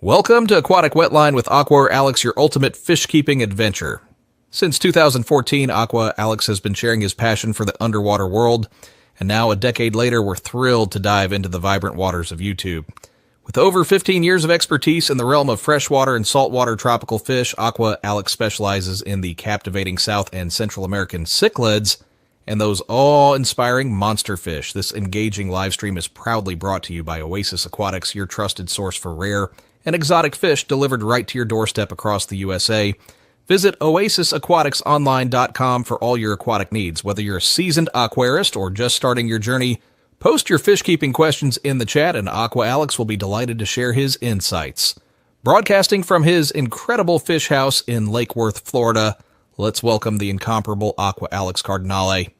Welcome to Aquatic Wetline with Aqua Alex, your ultimate fish-keeping adventure. Since 2014, Aqua Alex has been sharing his passion for the underwater world, and now a decade later, we're thrilled to dive into the vibrant waters of YouTube. With over 15 years of expertise in the realm of freshwater and saltwater tropical fish, Aqua Alex specializes in the captivating South and Central American cichlids and those awe-inspiring monster fish. This engaging live stream is proudly brought to you by Oasis Aquatics, your trusted source for rare and exotic fish delivered right to your doorstep across the USA. Visit oasisaquaticsonline.com for all your aquatic needs. Whether you're a seasoned aquarist or just starting your journey, post your fish-keeping questions in the chat and Aqua Alex will be delighted to share his insights. Broadcasting from his incredible fish house in Lake Worth, Florida, let's welcome the incomparable Aqua Alex Cardinale.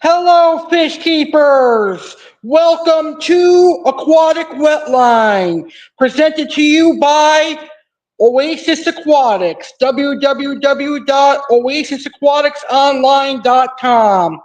Hello, fish keepers! Welcome to Aquatic Wetline, presented to you by Oasis Aquatics, www.oasisaquaticsonline.com.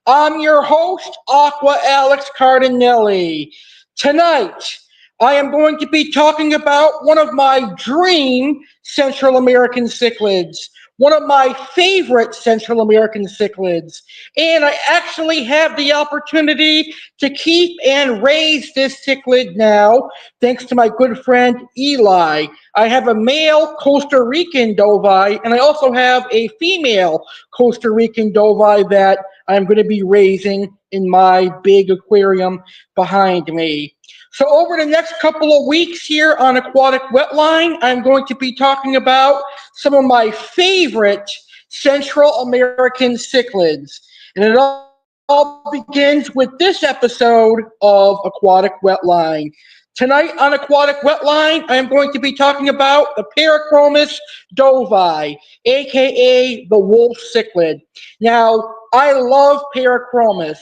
I'm your host, Aqua Alex Cardinale. Tonight, I am going to be talking about one of my dream Central American cichlids, one of my favorite Central American cichlids, and I actually have the opportunity to keep and raise this cichlid now, thanks to my good friend Eli. I have a male Costa Rican Dovii, and I also have a female Costa Rican Dovii that I'm going to be raising in my big aquarium behind me. So over the next couple of weeks here on Aquatic Wetline, I'm going to be talking about some of my favorite Central American cichlids. And it all begins with this episode of Aquatic Wetline. Tonight on Aquatic Wetline, I am going to be talking about the Parachromis Dovii, aka the wolf cichlid. Now, I love Parachromis.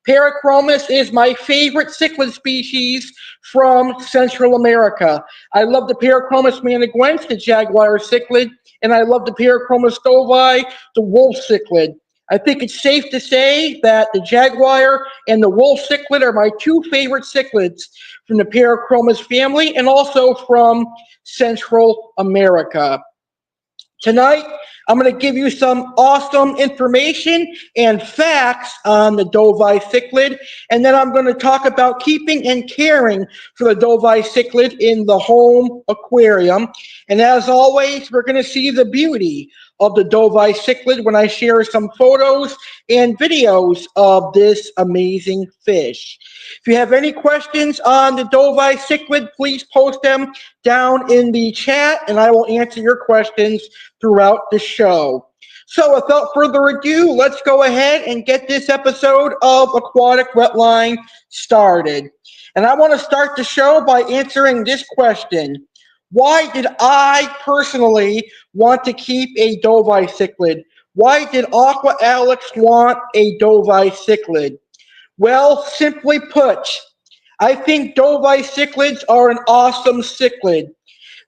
Parachromis is my favorite cichlid species from Central America. I love the Parachromis maniguense, the jaguar cichlid, and I love the Parachromis dovii, the wolf cichlid. I think it's safe to say that the jaguar and the wolf cichlid are my two favorite cichlids from the Parachromis family and also from Central America. Tonight, I'm going to give you some awesome information and facts on the Dovii cichlid, and then I'm going to talk about keeping and caring for the Dovii cichlid in the home aquarium. And as always, we're going to see the beauty of the Dovii cichlid when I share some photos and videos of this amazing fish. If you have any questions on the Dovii cichlid, please post them down in the chat, and I will answer your questions throughout the show. So without further ado, let's go ahead and get this episode of Aquatic Wetline started. And I want to start the show by answering this question. Why did I personally want to keep a Dovii cichlid? Why did Aqua Alex want a Dovii cichlid? Well, simply put, I think Dovii cichlids are an awesome cichlid.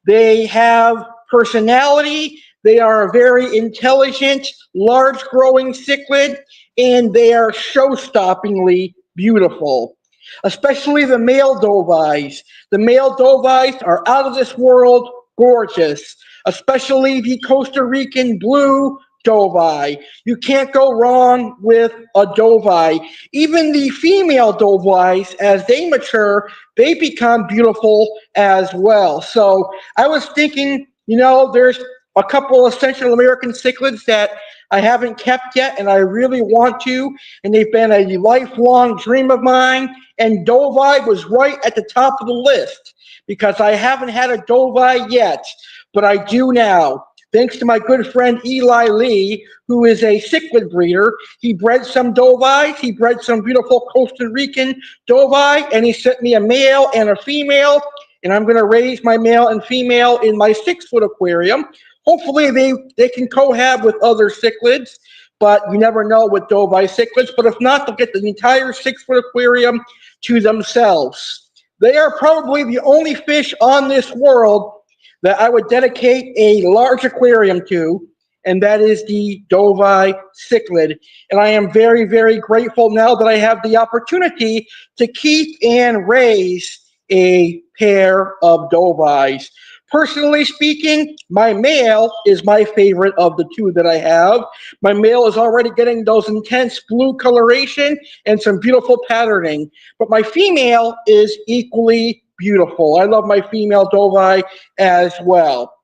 They have personality, they are a very intelligent, large-growing cichlid, and they are show-stoppingly beautiful. Especially the male Doviis. The male Doviis are out of this world gorgeous, especially the Costa Rican blue Dovii. You can't go wrong with a Dovii. Even the female Doviis, as they mature, they become beautiful as well. So I was thinking, there's a couple of Central American cichlids that I haven't kept yet, and I really want to, and they've been a lifelong dream of mine, and Dovii was right at the top of the list because I haven't had a Dovii yet, but I do now. Thanks to my good friend Eli Lee, who is a cichlid breeder. He bred some Doviis, he bred some beautiful Costa Rican Dovii, and he sent me a male and a female, and I'm going to raise my male and female in my 6-foot aquarium. Hopefully they can cohab with other cichlids, but you never know with Dovii cichlids. But if not, they'll get the entire 6-foot aquarium to themselves. They are probably the only fish on this world that I would dedicate a large aquarium to. and that is the Dovii cichlid. And I am very, very grateful now that I have the opportunity to keep and raise a pair of Dovies. Personally speaking, my male is my favorite of the two that I have. My male is already getting those intense blue coloration and some beautiful patterning, but my female is equally beautiful. I love my female Dovii as well.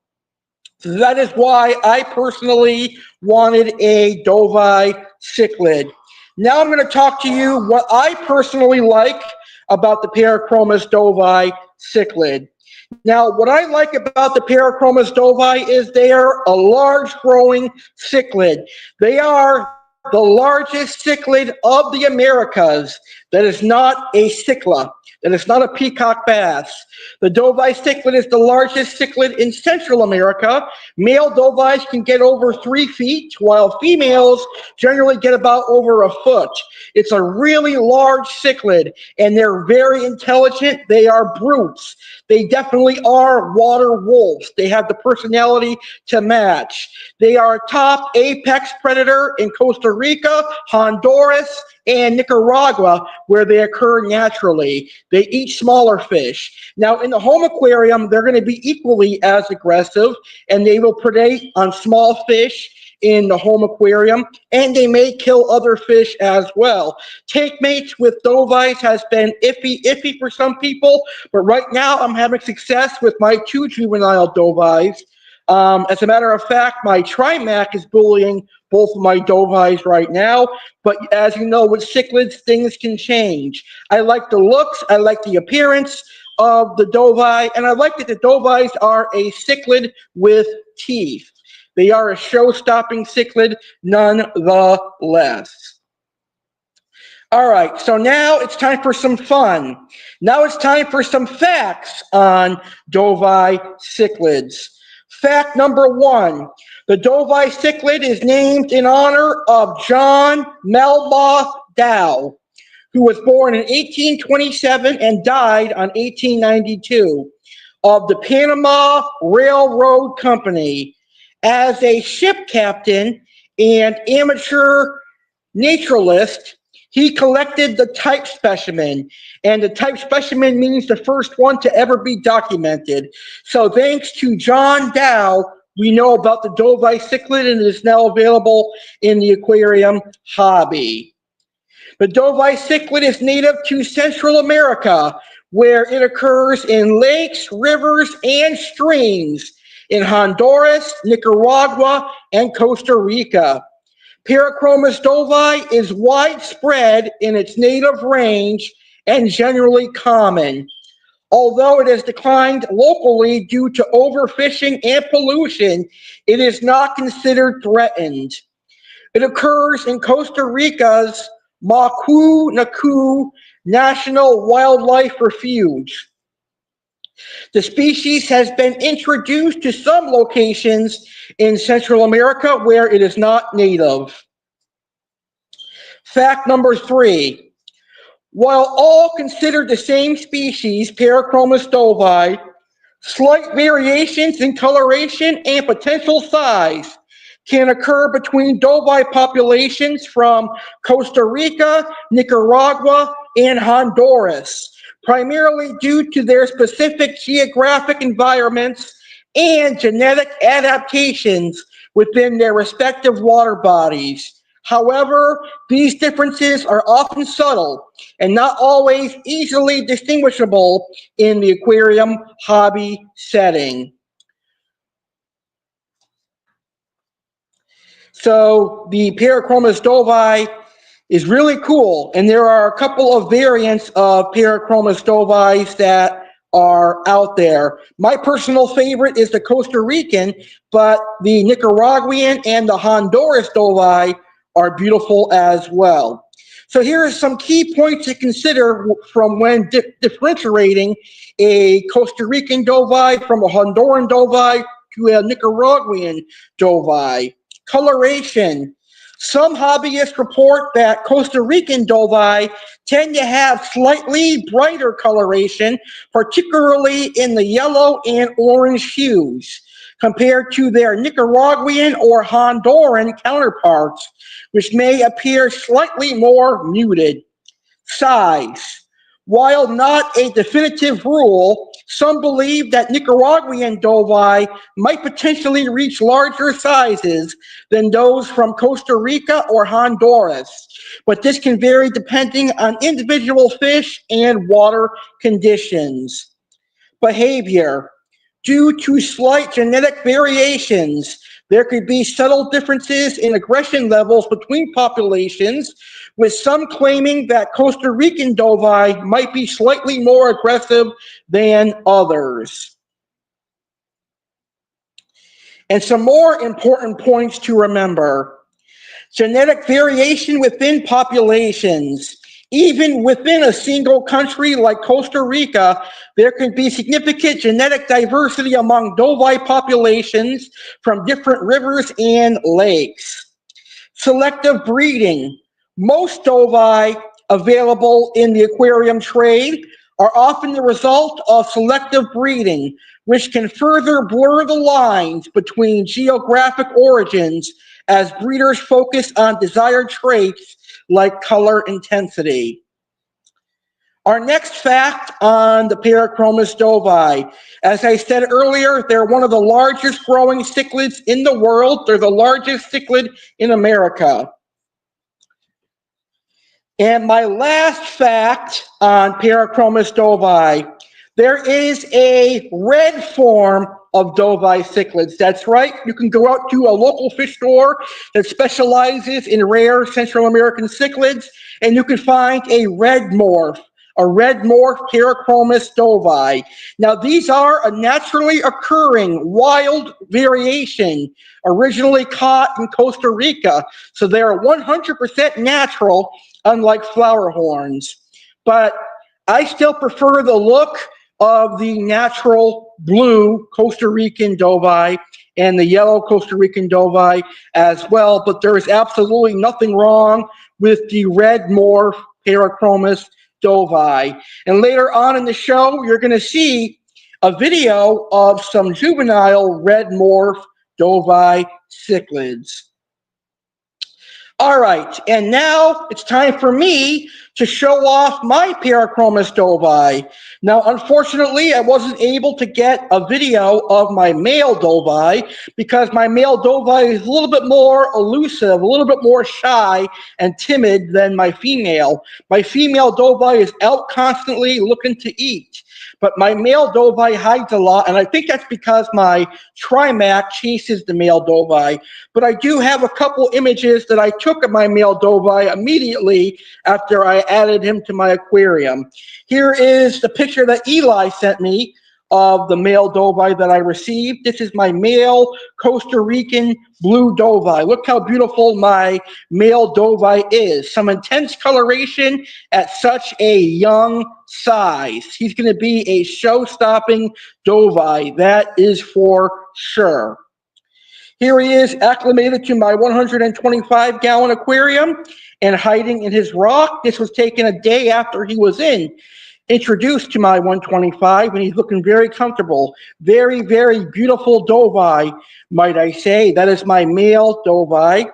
So that is why I personally wanted a Dovii cichlid. Now I'm going to talk to you what I personally like about the Parachromis Dovii cichlid. Now, what I like about the Parachromis Dovii is they are a large growing cichlid. They are the largest cichlid of the Americas that is not a cichla, that is not a peacock bass. The Dovii cichlid is the largest cichlid in Central America. Male Dovies can get over 3 feet, while females generally get about over a foot. It's a really large cichlid, and they're very intelligent. They are brutes. They definitely are water wolves. They have the personality to match. They are a top apex predator in Costa Rica, Honduras, and Nicaragua, where they occur naturally. They eat smaller fish. Now, in the home aquarium, they're going to be equally as aggressive, and they will predate on small fish in the home aquarium, and they may kill other fish as well. Take mates with Dovies has been iffy for some people, but right now I'm having success with my 2 juvenile Dovies. As a matter of fact, my Trimac is bullying both of my Dovies right now, but as you know, with cichlids, things can change. I like the looks, I like the appearance of the Dovii, and I like that the Dovies are a cichlid with teeth. They are a show-stopping cichlid nonetheless. All right, so now it's time for some fun. Now it's time for some facts on Dovii cichlids. Fact number 1, the Dovii cichlid is named in honor of John Melmoth Dow, who was born in 1827 and died on 1892, of the Panama Railroad Company. As a ship captain and amateur naturalist, he collected the type specimen, and the type specimen means the first one to ever be documented. So thanks to John Dow, we know about the Dovii cichlid, and it is now available in the aquarium hobby. The Dovii cichlid is native to Central America, where it occurs in lakes, rivers, and streams in Honduras, Nicaragua, and Costa Rica. Parachromis dovii is widespread in its native range and generally common. Although it has declined locally due to overfishing and pollution, it is not considered threatened. It occurs in Costa Rica's Macu National Wildlife Refuge. The species has been introduced to some locations in Central America where it is not native. Fact number 3. While all considered the same species, Parachromis dovii, slight variations in coloration and potential size can occur between dovii populations from Costa Rica, Nicaragua, and Honduras, primarily due to their specific geographic environments and genetic adaptations within their respective water bodies. However, these differences are often subtle and not always easily distinguishable in the aquarium hobby setting. So the Parachromis dovii is really cool, and there are a couple of variants of Parachromis dovii that are out there. My personal favorite is the Costa Rican, but the Nicaraguan and the Honduras dovii are beautiful as well. So here are some key points to consider from when differentiating a Costa Rican dovii from a Honduran dovii to a Nicaraguan dovii. Coloration. Some hobbyists report that Costa Rican dovii tend to have slightly brighter coloration, particularly in the yellow and orange hues. compared to their Nicaraguan or Honduran counterparts, which may appear slightly more muted. Size. While not a definitive rule, some believe that Nicaraguan Dovii might potentially reach larger sizes than those from Costa Rica or Honduras, but this can vary depending on individual fish and water conditions. Behavior. Due to slight genetic variations, there could be subtle differences in aggression levels between populations, with some claiming that Costa Rican Dovii might be slightly more aggressive than others. And some more important points to remember. Genetic variation within populations. Even within a single country like Costa Rica, there can be significant genetic diversity among Dovii populations from different rivers and lakes. Selective breeding. Most Dovii available in the aquarium trade are often the result of selective breeding, which can further blur the lines between geographic origins as breeders focus on desired traits like color intensity. Our next fact on the Parachromis dovii. As I said earlier, they're one of the largest growing cichlids in the world. They're the largest cichlid in America. And my last fact on Parachromis dovii, there is a red form of Dovii cichlids. That's right. You can go out to a local fish store that specializes in rare Central American cichlids, and you can find a red morph Parachromis dovii. Now, these are a naturally occurring wild variation, originally caught in Costa Rica. So they are 100% natural, unlike flower horns. But I still prefer the look of the natural blue Costa Rican dovii and the yellow Costa Rican dovii as well, but there is absolutely nothing wrong with the red morph Parachromis dovii. And later on in the show, you're going to see a video of some juvenile red morph Dovii cichlids. All right, and now it's time for me to show off my Parachromis dovii. Now, unfortunately, I wasn't able to get a video of my male dovii because my male dovii is a little bit more elusive, a little bit more shy and timid than my female. My female dovii is out constantly looking to eat. But my male dovii hides a lot, and I think that's because my trimac chases the male dovii. But I do have a couple images that I took of my male dovii immediately after I added him to my aquarium. Here is the picture that Eli sent me of the male dovii that I received. This is my male Costa Rican blue dovii. Look how beautiful my male dovii is. Some intense coloration at such a young size. He's going to be a show-stopping dovii, that is for sure. Here he is, acclimated to my 125-gallon aquarium and hiding in his rock. This was taken a day after he was introduced to my 125, and he's looking very comfortable. Very, very beautiful dovii, might I say. That is my male dovii.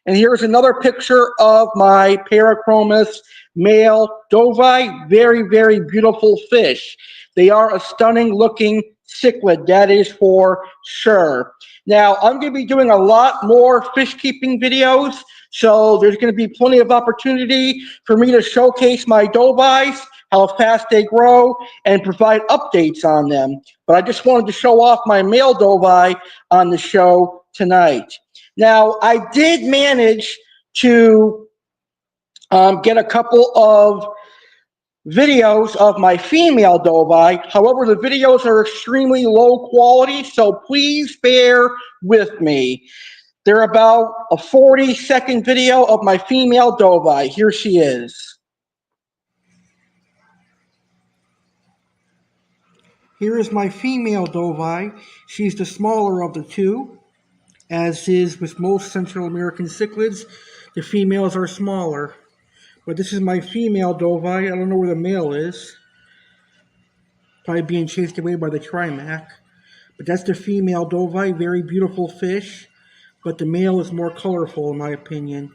And here's another picture of my Parachromis male dovii. Very, very beautiful fish. They are a stunning looking cichlid, that is for sure. Now, I'm going to be doing a lot more fish keeping videos, so there's going to be plenty of opportunity for me to showcase my dovies, how fast they grow, and provide updates on them. But I just wanted to show off my male dovii on the show tonight. Now, I did manage to get a couple of videos of my female dovii. However, the videos are extremely low quality, so please bear with me. They're about a 40-second video of my female dovii. Here she is. Here is my female dovii. She's the smaller of the two. As is with most Central American cichlids, the females are smaller. But this is my female dovii. I don't know where the male is. Probably being chased away by the trimac. But that's the female Dovii, very beautiful fish, but the male is more colorful in my opinion.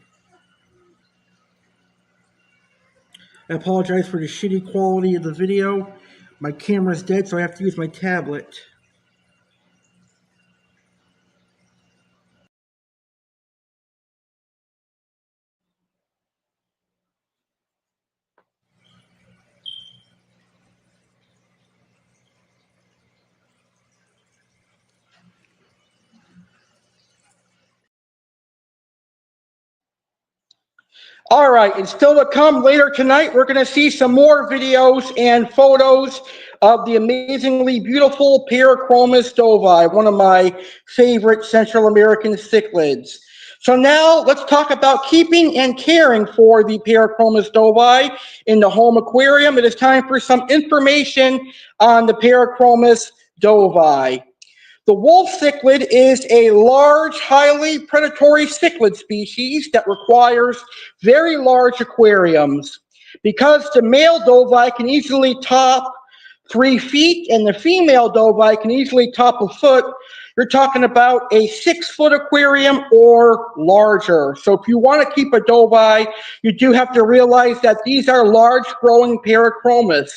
I apologize for the shitty quality of the video. My camera's dead, so I have to use my tablet. All right, and still to come later tonight, we're going to see some more videos and photos of the amazingly beautiful Parachromis dovii, one of my favorite Central American cichlids. So now let's talk about keeping and caring for the Parachromis dovii in the home aquarium. It is time for some information on the Parachromis dovii. The wolf cichlid is a large, highly predatory cichlid species that requires very large aquariums. Because the male dovii can easily top 3 feet and the female dovii can easily top a foot, you're talking about a 6-foot aquarium or larger. So if you want to keep a dovii, you do have to realize that these are large growing Parachromis.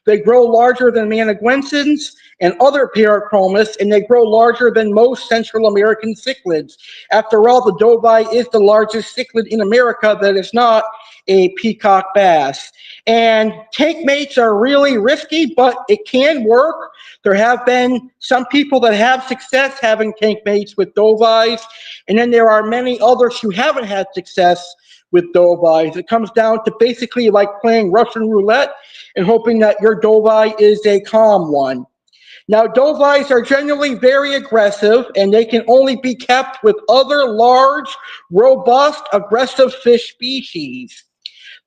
They grow larger than Managuensans and other Parachromis, and they grow larger than most Central American cichlids. After all, the dovii is the largest cichlid in America that is not a peacock bass. And tank mates are really risky, but it can work. There have been some people that have success having tank mates with dovies, and then there are many others who haven't had success with dovies. It comes down to basically like playing Russian roulette and hoping that your dovii is a calm one. Now, dovies are generally very aggressive, and they can only be kept with other large, robust, aggressive fish species.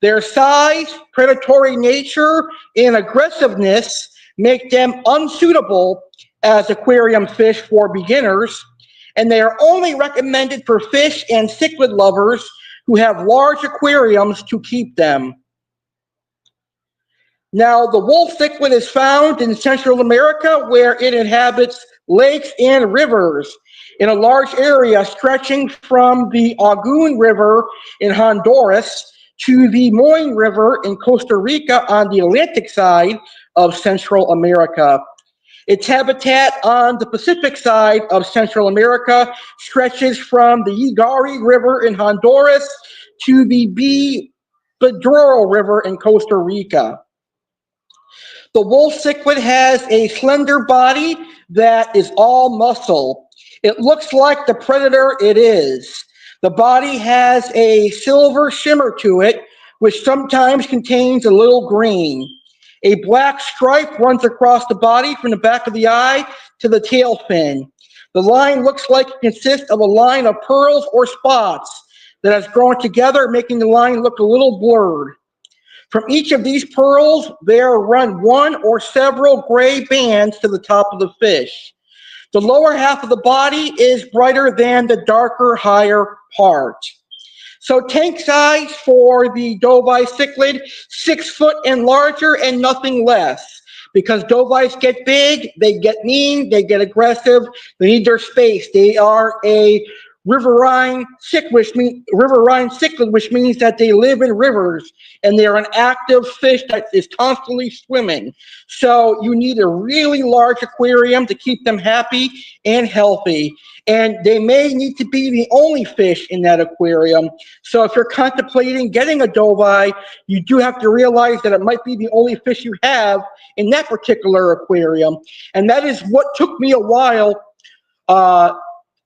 Their size, predatory nature, and aggressiveness make them unsuitable as aquarium fish for beginners, and they are only recommended for fish and cichlid lovers who have large aquariums to keep them. Now, the wolf cichlid is found in Central America, where it inhabits lakes and rivers in a large area stretching from the Agun River in Honduras to the Moine River in Costa Rica on the Atlantic side of Central America. Its habitat on the Pacific side of Central America stretches from the Yigari River in Honduras to the Bedroro River in Costa Rica. The wolf cichlid has a slender body that is all muscle. It looks like the predator it is. The body has a silver shimmer to it, which sometimes contains a little green. A black stripe runs across the body from the back of the eye to the tail fin. The line looks like it consists of a line of pearls or spots that has grown together, making the line look a little blurred. From each of these pearls, there run one or several gray bands to the top of the fish. The lower half of the body is brighter than the darker, higher part. So tank size for the Dovii cichlid, 6 foot and larger and nothing less. Because dovies get big, they get mean, they get aggressive, they need their space. They are a riverine cichlid, which means that they live in rivers and they're an active fish that is constantly swimming. So you need a really large aquarium to keep them happy and healthy. And they may need to be the only fish in that aquarium. So if you're contemplating getting a dovii, you do have to realize that it might be the only fish you have in that particular aquarium. And that is what took me a while.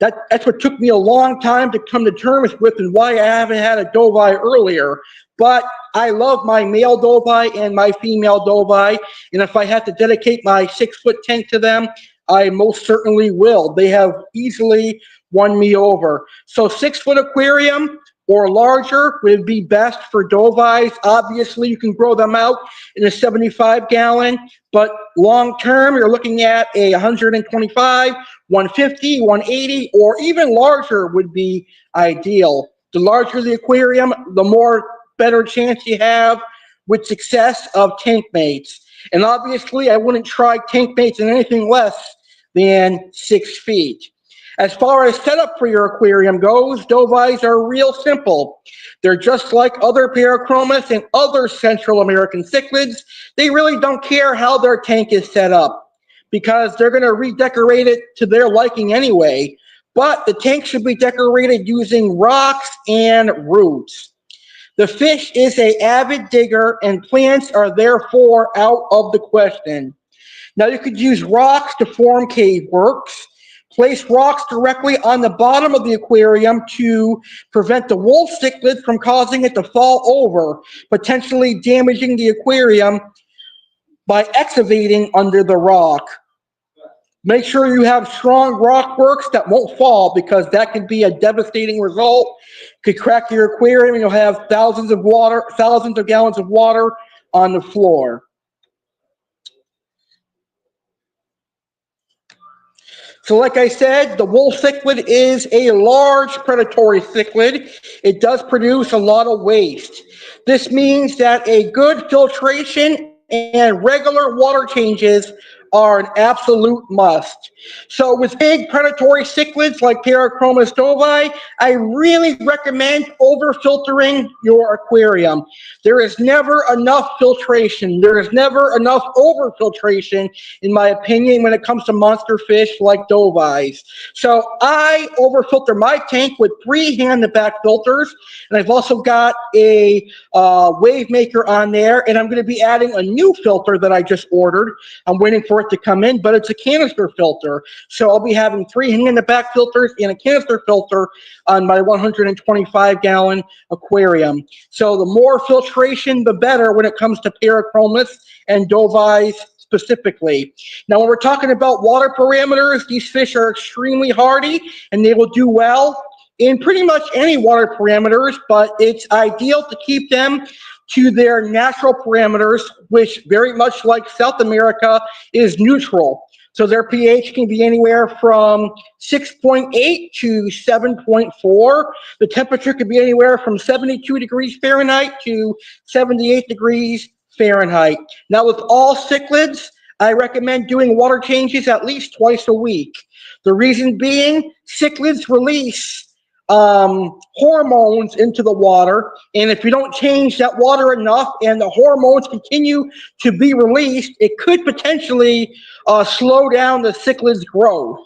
That's what took me a long time to come to terms with and why I haven't had a dovii earlier. But I love my male dovii and my female dovii. And if I have to dedicate my 6 foot tank to them, I most certainly will. They have easily won me over. So 6 foot aquarium or larger would be best for dovies. Obviously, you can grow them out in a 75 gallon, but long term, you're looking at a 125, 150, 180, or even larger would be ideal. The larger the aquarium, the more better chance you have with success of tank mates. And obviously, I wouldn't try tank mates in anything less than 6 feet. As far as setup for your aquarium goes, Dovies are real simple. They're just like other Parachromis and other Central American cichlids. They really don't care how their tank is set up because they're going to redecorate it to their liking anyway. But the tank should be decorated using rocks and roots. The fish is an avid digger and plants are therefore out of the question. Now you could use rocks to form cave works. Place rocks directly on the bottom of the aquarium to prevent the wolf cichlid from causing it to fall over, potentially damaging the aquarium by excavating under the rock. Make sure you have strong rock works that won't fall because that could be a devastating result. Could crack your aquarium and you'll have thousands of gallons of water on the floor. So like I said, the wolf cichlid is a large predatory cichlid. It does produce a lot of waste. This means that a good filtration and regular water changes are an absolute must. So with big predatory cichlids like Parachromis dovii, I really recommend over-filtering your aquarium. There is never enough filtration. There is never enough over-filtration, in my opinion, when it comes to monster fish like dovies. So I over-filter my tank with 3 hand-in-the-back filters, and I've also got a wave maker on there, and I'm going to be adding a new filter that I just ordered. I'm waiting for it to come in, but it's a canister filter. So I'll be having 3 hand-in-the-back filters and a canister filter on my 125-gallon aquarium. So the more filtration, the better when it comes to Parachromis and dovies specifically. Now, when we're talking about water parameters, these fish are extremely hardy and they will do well in pretty much any water parameters, but it's ideal to keep them to their natural parameters, which very much like South America is neutral. So their pH can be anywhere from 6.8 to 7.4. The temperature could be anywhere from 72 degrees Fahrenheit to 78 degrees Fahrenheit. Now with all cichlids, I recommend doing water changes at least twice a week. The reason being, cichlids release hormones into the water, and if you don't change that water enough and the hormones continue to be released, it could potentially slow down the cichlid's growth.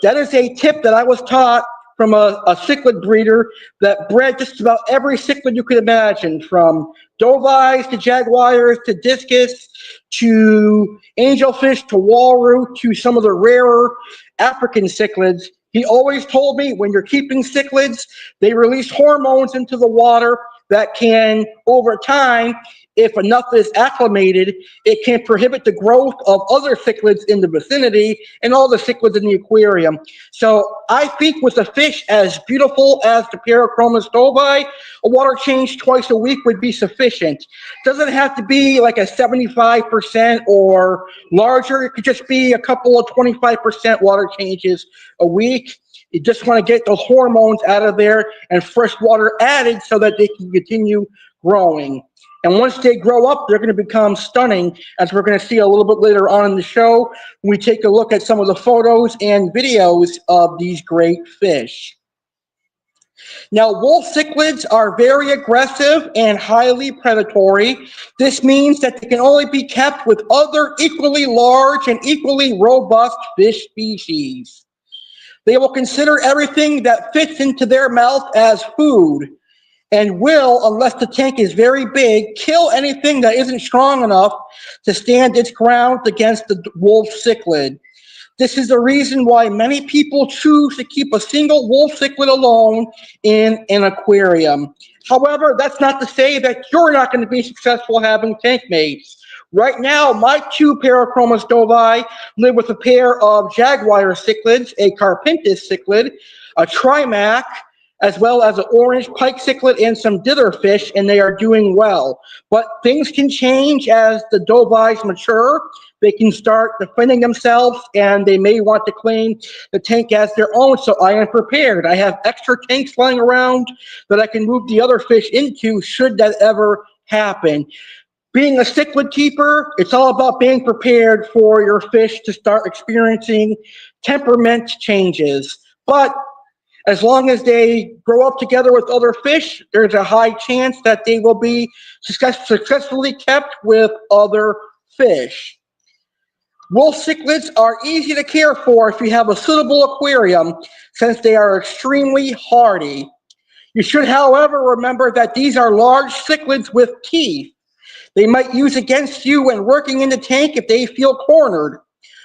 That is a tip that I was taught from a cichlid breeder that bred just about every cichlid you could imagine, from dovies to jaguars to discus to angelfish to walrus to some of the rarer African cichlids. He always told me when you're keeping cichlids, they release hormones into the water that can, over time, if enough is acclimated, it can prohibit the growth of other cichlids in the vicinity and all the cichlids in the aquarium. So I think with a fish as beautiful as the Parachromis dovii, a water change twice a week would be sufficient. Doesn't have to be like a 75% or larger. It could just be a couple of 25% water changes a week. You just want to get the hormones out of there and fresh water added so that they can continue growing. And once they grow up, they're going to become stunning, as we're going to see a little bit later on in the show when we take a look at some of the photos and videos of these great fish. Now, wolf cichlids are very aggressive and highly predatory. This means that they can only be kept with other equally large and equally robust fish species. They will consider everything that fits into their mouth as food, and will, unless the tank is very big, kill anything that isn't strong enough to stand its ground against the wolf cichlid. This is the reason why many people choose to keep a single wolf cichlid alone in an aquarium. However, that's not to say that you're not going to be successful having tank mates. Right now, my 2 Parachromis dovii live with a pair of jaguar cichlids, a Carpintis cichlid, a trimac, as well as an orange pike cichlid and some dither fish, and they are doing well. But things can change as the dovies mature. They can start defending themselves, and they may want to claim the tank as their own, so I am prepared. I have extra tanks lying around that I can move the other fish into should that ever happen. Being a cichlid keeper, it's all about being prepared for your fish to start experiencing temperament changes. But as long as they grow up together with other fish, there's a high chance that they will be successfully kept with other fish. Wolf cichlids are easy to care for if you have a suitable aquarium, since they are extremely hardy. You should, however, remember that these are large cichlids with teeth. They might use against you when working in the tank if they feel cornered.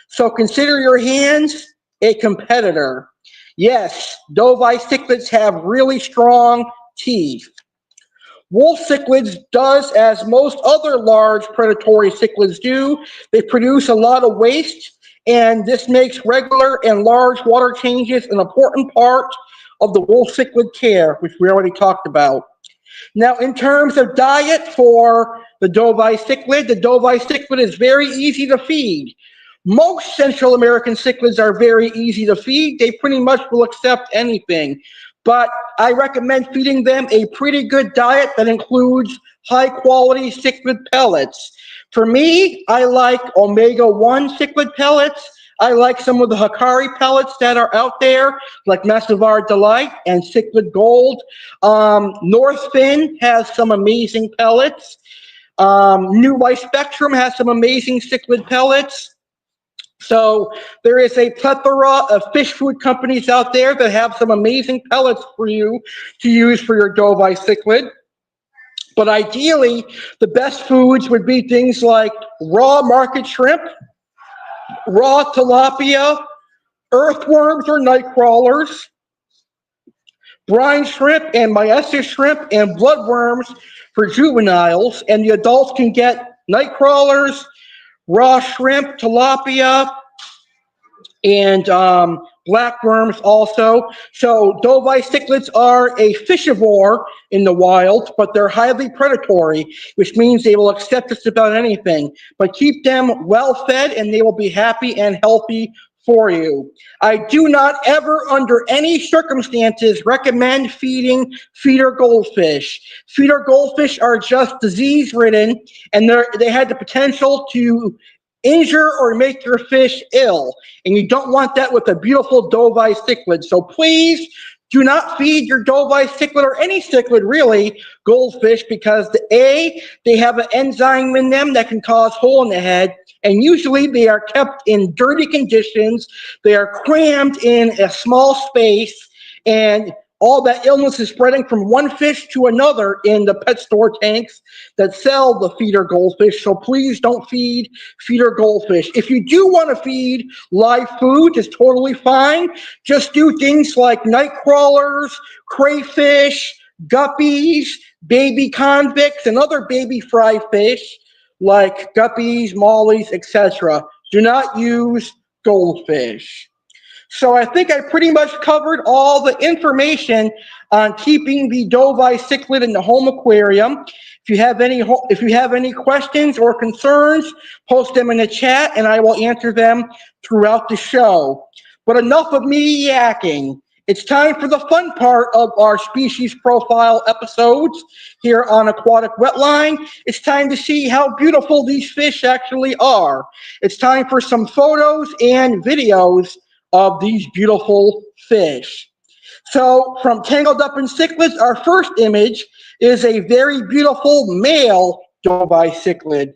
So consider your hands a competitor. Yes, Dovii cichlids have really strong teeth. Wolf cichlids does as most other large predatory cichlids do. They produce a lot of waste, and this makes regular and large water changes an important part of the wolf cichlid care, which we already talked about. Now, in terms of diet for the Dovii cichlid is very easy to feed. Most Central American cichlids are very easy to feed. They pretty much will accept anything. But I recommend feeding them a pretty good diet that includes high-quality cichlid pellets. For me, I like omega-1 cichlid pellets. I like some of the Hikari pellets that are out there, like Masavar Delight and Cichlid Gold. Northfin has some amazing pellets. New Life Spectrum has some amazing cichlid pellets. So there is a plethora of fish food companies out there that have some amazing pellets for you to use for your Dovii cichlid. But ideally, the best foods would be things like raw market shrimp, raw tilapia, earthworms or night crawlers, brine shrimp and mysis shrimp and bloodworms for juveniles. And the adults can get night crawlers, raw shrimp, tilapia, and black worms also. So Dovii cichlids are a fishivore in the wild, but they're highly predatory, which means they will accept just about anything. But keep them well fed and they will be happy and healthy for you. I do not ever, under any circumstances, recommend feeding feeder goldfish. Feeder goldfish are just disease-ridden, and they had the potential to injure or make your fish ill. And you don't want that with a beautiful Dovii cichlid. So please do not feed your Dovii cichlid, or any cichlid really, goldfish, because they have an enzyme in them that can cause hole in the head. And usually they are kept in dirty conditions. They are crammed in a small space, and all that illness is spreading from one fish to another in the pet store tanks that sell the feeder goldfish. So please don't feed feeder goldfish. If you do want to feed live food, it's totally fine. Just do things like night crawlers, crayfish, guppies, baby convicts, and other baby fry fish like guppies, mollies, etc. Do not use goldfish. So I think I pretty much covered all the information on keeping the Dovii cichlid in the home aquarium. If you have any questions or concerns, post them in the chat and I will answer them throughout the show. But enough of me yakking. It's time for the fun part of our species profile episodes here on Aquatic Wetline. It's time to see how beautiful these fish actually are. It's time for some photos and videos of these beautiful fish. So from Tangled Up in Cichlids, our first image is a very beautiful male Dovii cichlid.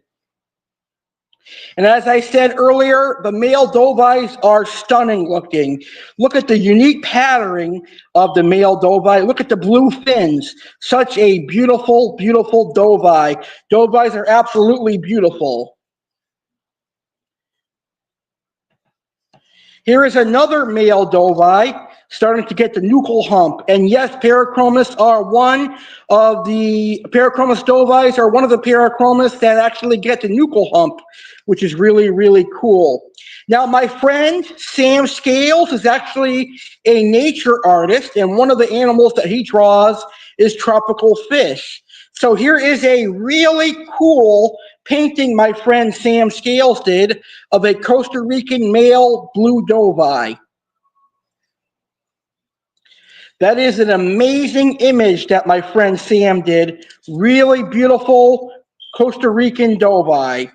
And as I said earlier, the male Dovies are stunning looking. Look at the unique patterning of the male Dovii. Look at the blue fins. Such a beautiful, beautiful Dovii. Dovies are absolutely beautiful. Here is another male Dovii starting to get the nuchal hump. And yes, Parachromis are one of the Parachromis Dovies are one of the Parachromis that actually get the nuchal hump, which is really, really cool. Now, my friend Sam Scales is actually a nature artist, and one of the animals that he draws is tropical fish. So here is a really cool painting my friend Sam Scales did of a Costa Rican male blue Dovii. That is an amazing image that my friend Sam did. Really beautiful, Costa Rican Dovii.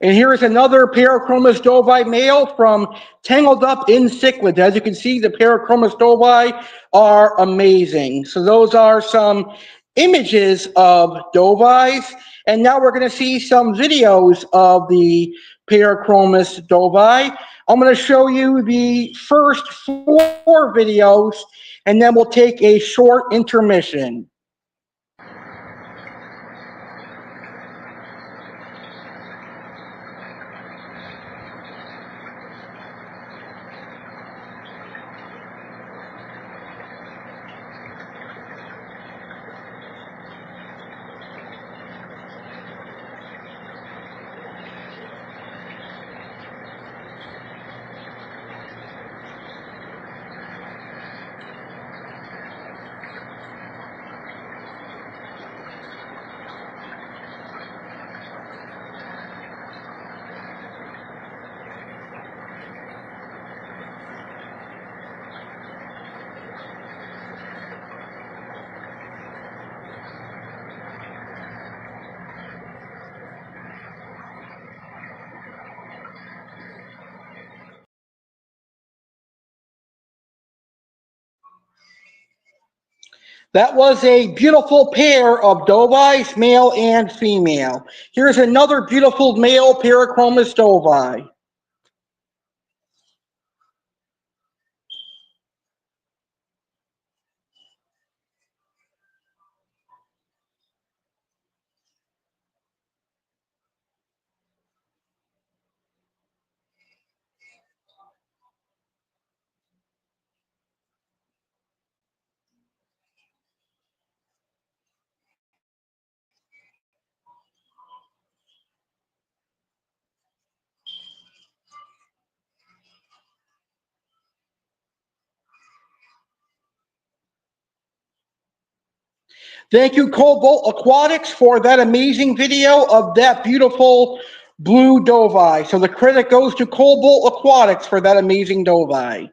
And here is another Parachromis Dovii male from Tangled Up in Cichlids. As you can see, the Parachromis Dovii are amazing. So those are some images of Dovies. And now we're going to see some videos of the Parachromis Dovii. I'm going to show you the first 4 videos, and then we'll take a short intermission. That was a beautiful pair of Dovies, male and female. Here's another beautiful male Parachromis Dovii. Thank you, Cobalt Aquatics, for that amazing video of that beautiful blue Dovii. So the credit goes to Cobalt Aquatics for that amazing Dovii.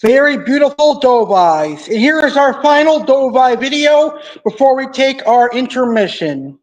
Very beautiful Dovies. And here is our final Dovii video before we take our intermission.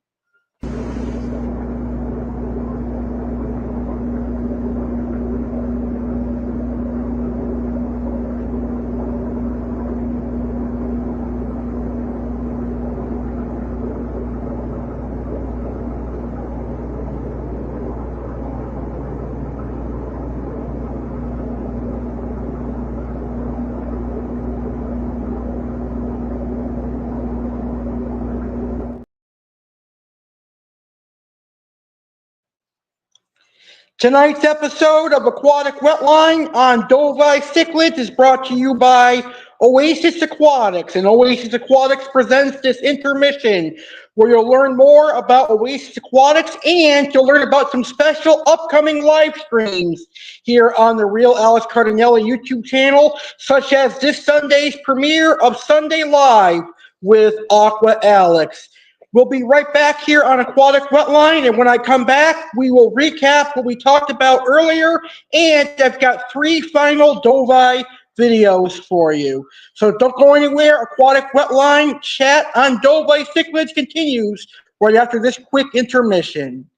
Tonight's episode of Aquatic Wetline on Dovii Cichlids is brought to you by Oasis Aquatics, and Oasis Aquatics presents this intermission where you'll learn more about Oasis Aquatics and you'll learn about some special upcoming live streams here on the Real Alex Cardinelli YouTube channel, such as this Sunday's premiere of Sunday Live with Aqua Alex. We'll be right back here on Aquatic Wetline, and when I come back, we will recap what we talked about earlier, and I've got 3 final Dovii videos for you. So don't go anywhere. Aquatic Wetline chat on Dovii Cichlids continues right after this quick intermission.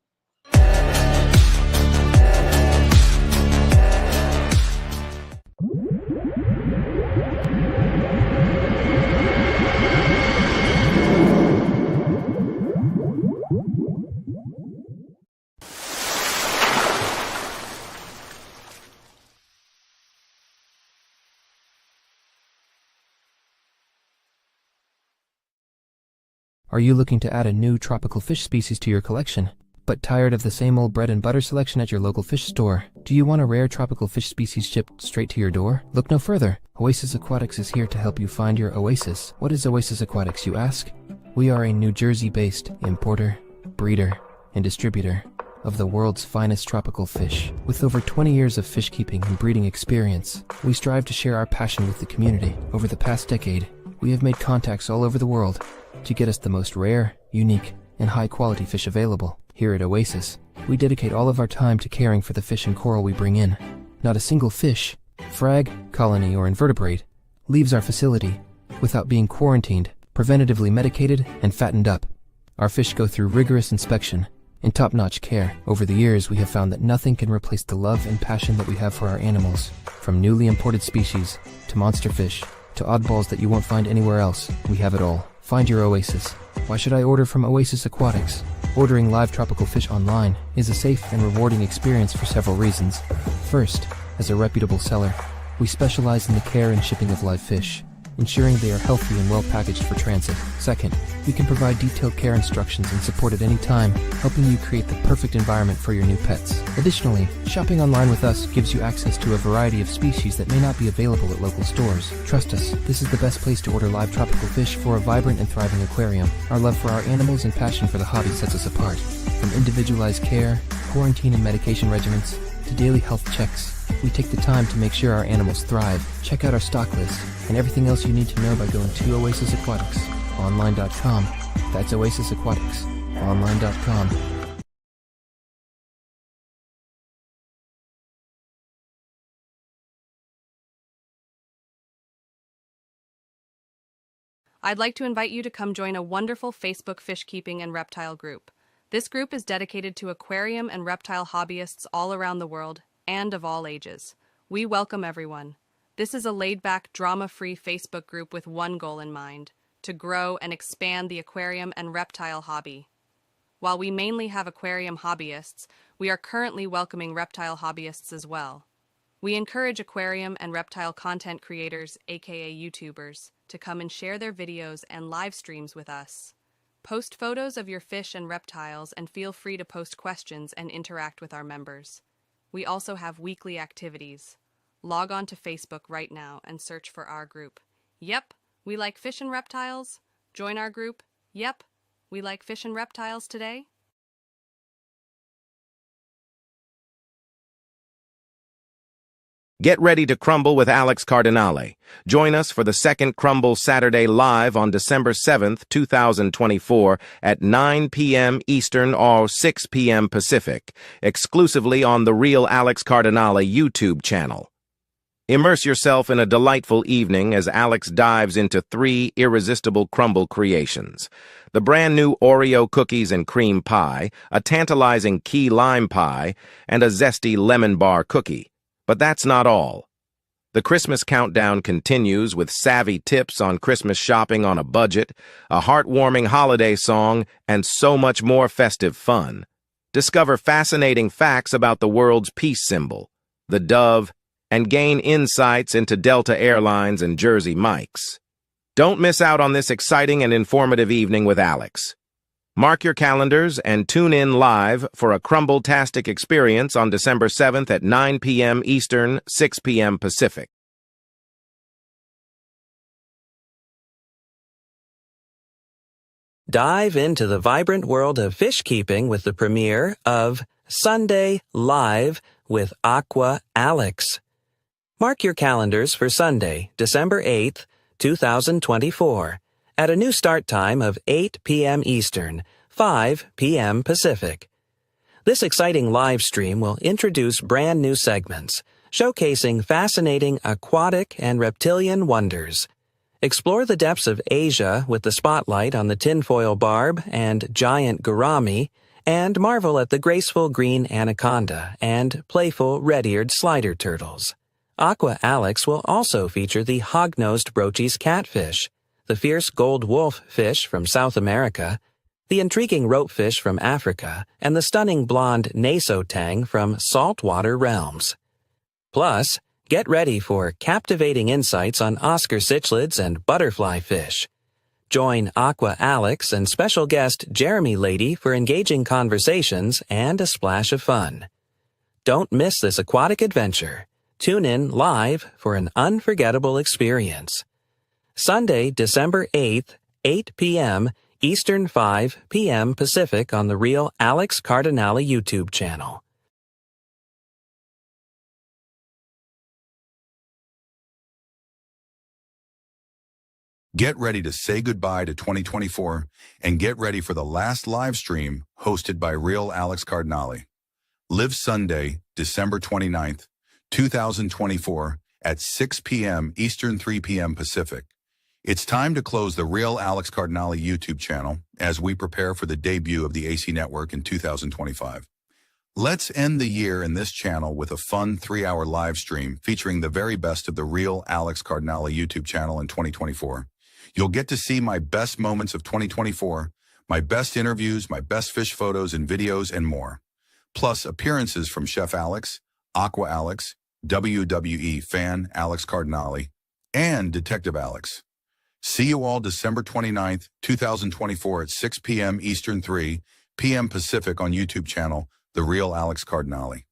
Are you looking to add a new tropical fish species to your collection, but tired of the same old bread and butter selection at your local fish store? Do you want a rare tropical fish species shipped straight to your door? Look no further. Oasis Aquatics is here to help you find your oasis. What is Oasis Aquatics, you ask? We are a New Jersey-based importer, breeder, and distributor of the world's finest tropical fish. With over 20 years of fish keeping and breeding experience, we strive to share our passion with the community. Over the past decade, we have made contacts all over the world to get us the most rare, unique, and high-quality fish available. Here at Oasis, we dedicate all of our time to caring for the fish and coral we bring in. Not a single fish, frag, colony, or invertebrate leaves our facility without being quarantined, preventatively medicated, and fattened up. Our fish go through rigorous inspection and top-notch care. Over the years, we have found that nothing can replace the love and passion that we have for our animals. From newly imported species to monster fish to oddballs that you won't find anywhere else, we have it all. Find your oasis. Why should I order from Oasis Aquatics? Ordering live tropical fish online is a safe and rewarding experience for several reasons. First, as a reputable seller, we specialize in the care and shipping of live fish, ensuring they are healthy and well packaged for transit. Second, we can provide detailed care instructions and support at any time, helping you create the perfect environment for your new pets. Additionally, shopping online with us gives you access to a variety of species that may not be available at local stores. Trust us, this is the best place to order live tropical fish for a vibrant and thriving aquarium. Our love for our animals and passion for the hobby sets us apart. From individualized care, quarantine and medication regimens, to daily health checks, we take the time to make sure our animals thrive. Check out our stock list and everything else you need to know by going to Oasis Aquatics, online.com. That's Oasis Aquatics, online.com. I'd like to invite you to come join a wonderful Facebook fish keeping and reptile group. This group is dedicated to aquarium and reptile hobbyists all around the world and of all ages. We welcome everyone. This is a laid-back, drama-free Facebook group with one goal in mind: to grow and expand the aquarium and reptile hobby. While we mainly have aquarium hobbyists, we are currently welcoming reptile hobbyists as well. We encourage aquarium and reptile content creators, aka YouTubers, to come and share their videos and live streams with us. Post photos of your fish and reptiles and feel free to post questions and interact with our members. We also have weekly activities. Log on to Facebook right now and search for our group. Yep, we like fish and reptiles. Join our group. Yep, we like fish and reptiles today. Get ready to crumble with Alex Cardinale. Join us for the second Crumble Saturday live on December 7th, 2024 at 9 p.m. Eastern or 6 p.m. Pacific, exclusively on the Real Alex Cardinale YouTube channel. Immerse yourself in a delightful evening as Alex dives into 3 irresistible crumble creations: the brand new Oreo cookies and cream pie, a tantalizing key lime pie, and a zesty lemon bar cookie. But that's not all. The Christmas countdown continues with savvy tips on Christmas shopping on a budget, a heartwarming holiday song, and so much more festive fun. Discover fascinating facts about the world's peace symbol, the dove, and gain insights into Delta Airlines and Jersey Mike's. Don't miss out on this exciting and informative evening with Alex. Mark your calendars and tune in live for a crumble-tastic experience on December 7th at 9 p.m. Eastern, 6 p.m. Pacific. Dive into the vibrant world of fish keeping with the premiere of Sunday Live with Aqua Alex. Mark your calendars for Sunday, December 8th, 2024, at a new start time of 8 p.m. Eastern, 5 p.m. Pacific. This exciting live stream will introduce brand new segments, showcasing fascinating aquatic and reptilian wonders. Explore the depths of Asia with the spotlight on the tinfoil barb and giant gourami, and marvel at the graceful green anaconda and playful red-eared slider turtles. Aqua Alex will also feature the hog-nosed Brochi's catfish, the fierce gold wolf fish from South America, the intriguing ropefish from Africa, and the stunning blonde nasotang from saltwater realms. Plus, get ready for captivating insights on Oscar cichlids and butterfly fish. Join Aqua Alex and special guest Jeremy Lady for engaging conversations and a splash of fun. Don't miss this aquatic adventure. Tune in live for an unforgettable experience. Sunday, December 8th, 8 p.m. Eastern, 5 p.m. Pacific on the Real Alex Cardinale YouTube channel. Get ready to say goodbye to 2024 and get ready for the last live stream hosted by Real Alex Cardinale. Live Sunday, December 29th, 2024 at 6 p.m. Eastern, 3 p.m. Pacific. It's time to close the Real Alex Cardinale YouTube channel as we prepare for the debut of the A.C.E network in 2025. Let's end the year in this channel with a fun 3-hour live stream featuring the very best of the Real Alex Cardinale YouTube channel in 2024. You'll get to see my best moments of 2024, my best interviews, my best fish photos and videos, and more. Plus appearances from Chef Alex, Aqua Alex, WWE fan Alex Cardinale, and Detective Alex. See you all December 29th, 2024 at 6 p.m. Eastern, 3 p.m. Pacific on YouTube channel, The Real Alex Cardinale.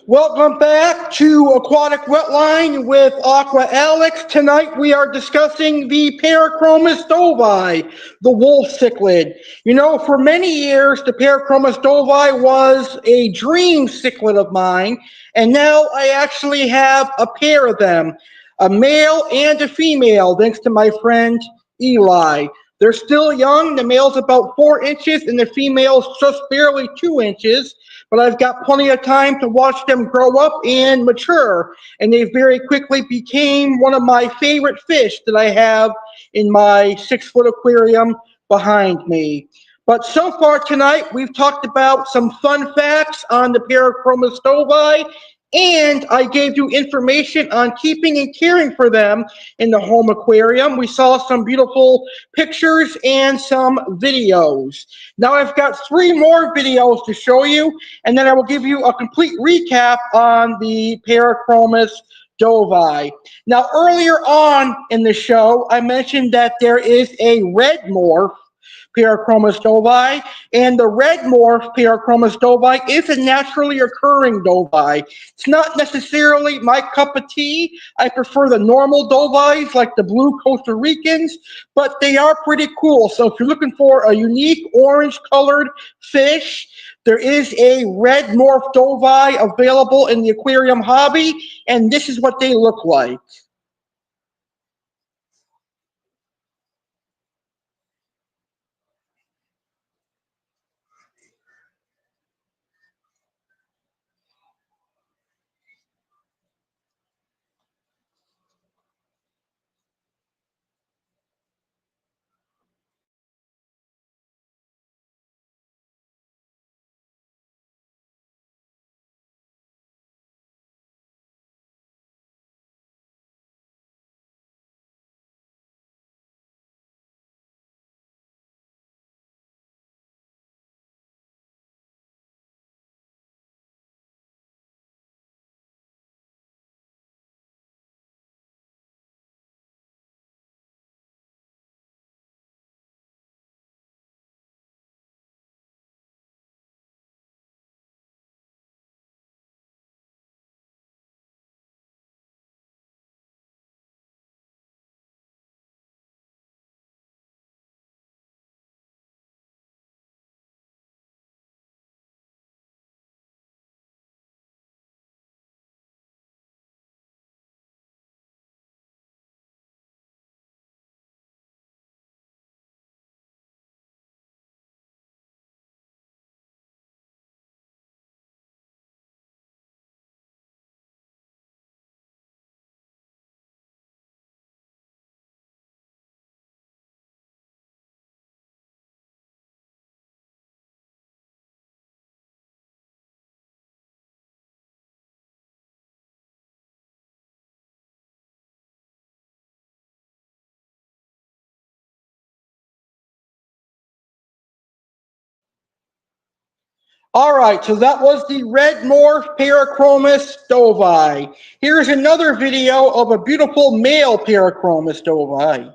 Welcome back to Aquatic Wetline with Aqua Alex. Tonight we are discussing the Parachromis Dovii, the wolf cichlid. You know, for many years, the Parachromis Dovii was a dream cichlid of mine, and now I actually have a pair of them, a male and a female, thanks to my friend Eli. They're still young. The male's about 4 inches and the female's just barely 2 inches. But I've got plenty of time to watch them grow up and mature. And they very quickly became one of my favorite fish that I have in my 6-foot aquarium behind me. But so far tonight, we've talked about some fun facts on the Parachromis dovii, and I gave you information on keeping and caring for them in the home aquarium. We saw some beautiful pictures and some videos. Now I've got 3 more videos to show you, and then I will give you a complete recap on the Parachromis dovii. Now earlier on in the show, I mentioned that there is a red morph Parachromis dovii, and the red morph Parachromis dovii is a naturally occurring dovii. It's not necessarily my cup of tea. I prefer the normal dovies like the blue Costa Ricans, but they are pretty cool. So if you're looking for a unique orange colored fish, there is a red morph dovii available in the aquarium hobby, and this is what they look like. All right, so that was the red morph Parachromis dovii. Here's another video of a beautiful male Parachromis dovii.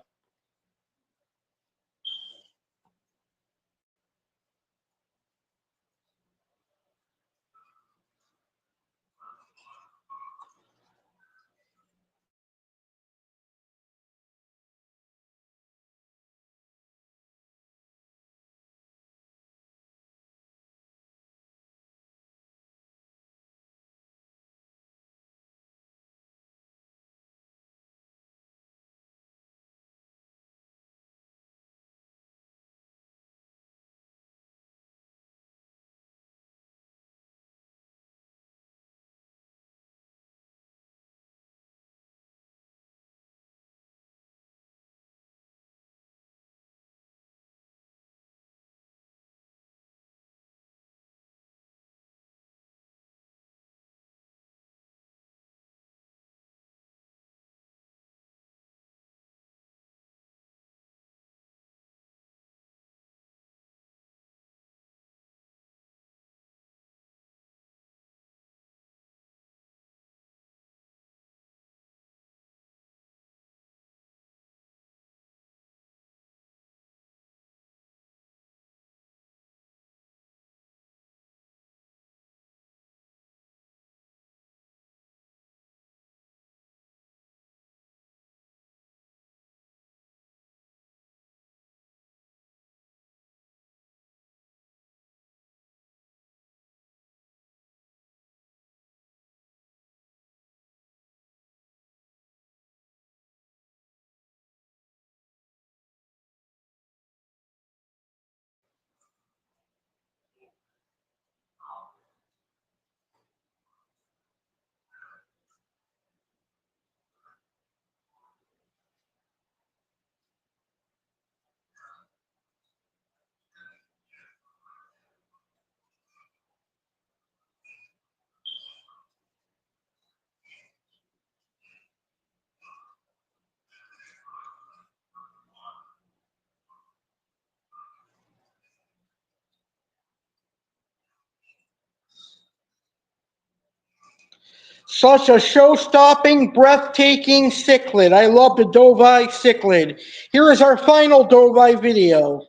Such a show-stopping, breathtaking cichlid. I love the Dovii cichlid. Here is our final Dovii video.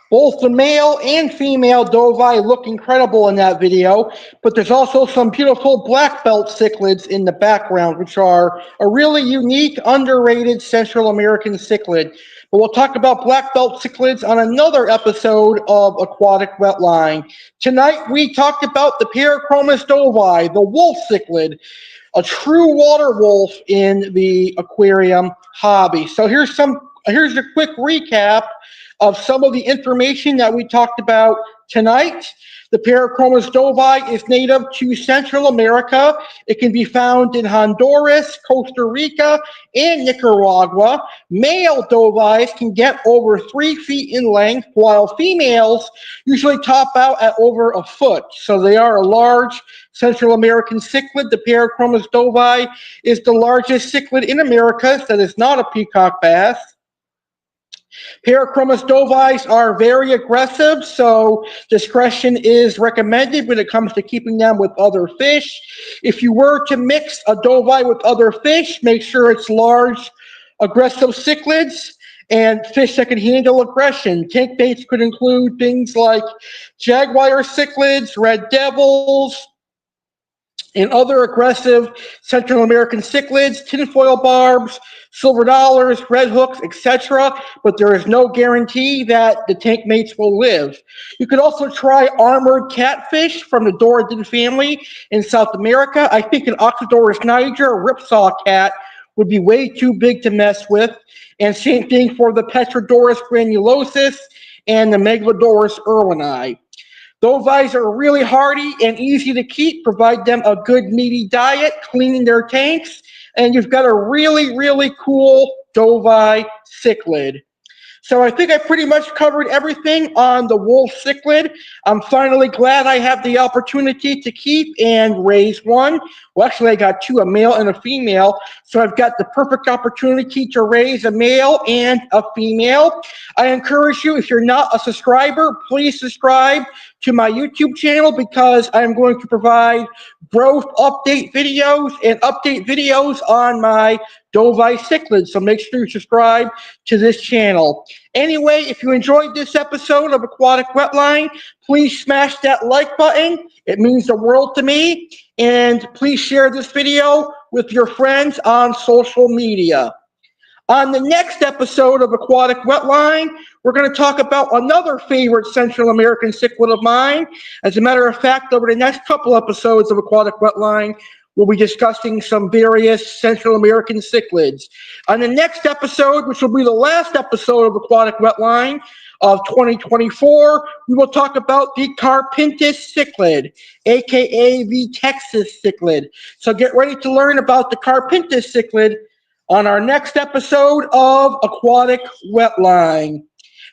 Both the male and female Dovii look incredible in that video, but there's also some beautiful black belt cichlids in the background, which are a really unique, underrated Central American cichlid. But we'll talk about black belt cichlids on another episode of Aquatic Wetline. Tonight we talked about the Parachromis dovii, the wolf cichlid, a true water wolf in the aquarium hobby. So here's a quick recap of some of the information that we talked about tonight. The Parachromis dovii is native to Central America. It can be found in Honduras, Costa Rica, and Nicaragua. Male dovies can get over 3 feet in length, while females usually top out at over a foot. So they are a large Central American cichlid. The Parachromis dovii is the largest cichlid in America that is not a peacock bass. Parachromis dovies are very aggressive, so discretion is recommended when it comes to keeping them with other fish. If you were to mix a dovii with other fish, make sure it's large, aggressive cichlids and fish that can handle aggression. Tank baits could include things like jaguar cichlids, red devils, and other aggressive Central American cichlids, tinfoil barbs, silver dollars, red hooks, etc. But there is no guarantee that the tank mates will live. You could also try armored catfish from the Doridid family in South America. I think an Oxydorus niger, a ripsaw cat, would be way too big to mess with. And same thing for the Petrodorus granulosus and the Megalodorus irwini. Dovies are really hardy and easy to keep. Provide them a good meaty diet, cleaning their tanks, and you've got a really, really cool Dovii cichlid. So I think I pretty much covered everything on the wolf cichlid. I'm finally glad I have the opportunity to keep and raise one. Well, actually, I got two, a male and a female. So I've got the perfect opportunity to raise a male and a female. I encourage you, if you're not a subscriber, please subscribe to my YouTube channel, because I'm going to provide growth update videos and update videos on my Dovii cichlids. So make sure you subscribe to this channel. Anyway, if you enjoyed this episode of Aquatic Wetline, please smash that like button. It means the world to me. And please share this video with your friends on social media. On the next episode of Aquatic Wetline, we're going to talk about another favorite Central American cichlid of mine. As a matter of fact, over the next couple episodes of Aquatic Wetline, we'll be discussing some various Central American cichlids. On the next episode, which will be the last episode of Aquatic Wetline of 2024, we will talk about the Carpintis cichlid, aka the Texas cichlid. So get ready to learn about the Carpintis cichlid on our next episode of Aquatic Wetline.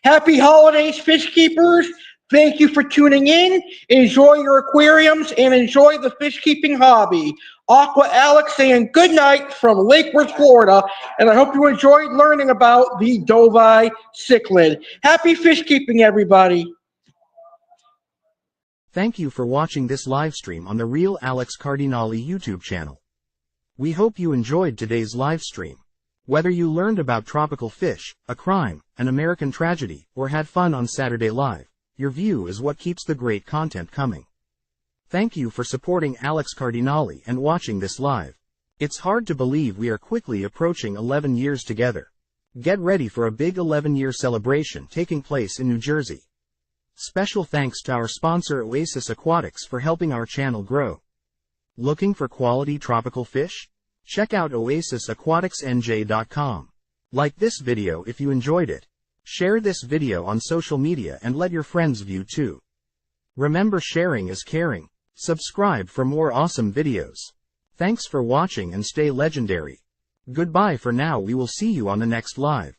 Happy holidays, fish keepers. Thank you for tuning in. Enjoy your aquariums and enjoy the fish keeping hobby. Aqua Alex saying good night from Lake Worth, Florida, and I hope you enjoyed learning about the Dovii cichlid. Happy fish keeping, everybody. Thank you for watching this live stream on the Real Alex Cardinale YouTube channel. We hope you enjoyed today's live stream. Whether you learned about tropical fish, a crime, an American tragedy, or had fun on Saturday Live, your view is what keeps the great content coming. Thank you for supporting Alex Cardinale and watching this live. It's hard to believe we are quickly approaching 11 years together. Get ready for a big 11-year celebration taking place in New Jersey. Special thanks to our sponsor Oasis Aquatics for helping our channel grow. Looking for quality tropical fish? Check out oasisaquaticsnj.com. Like this video if you enjoyed it. Share this video on social media and let your friends view too. Remember, sharing is caring. Subscribe for more awesome videos. Thanks for watching and stay legendary. Goodbye for now. We will see you on the next live.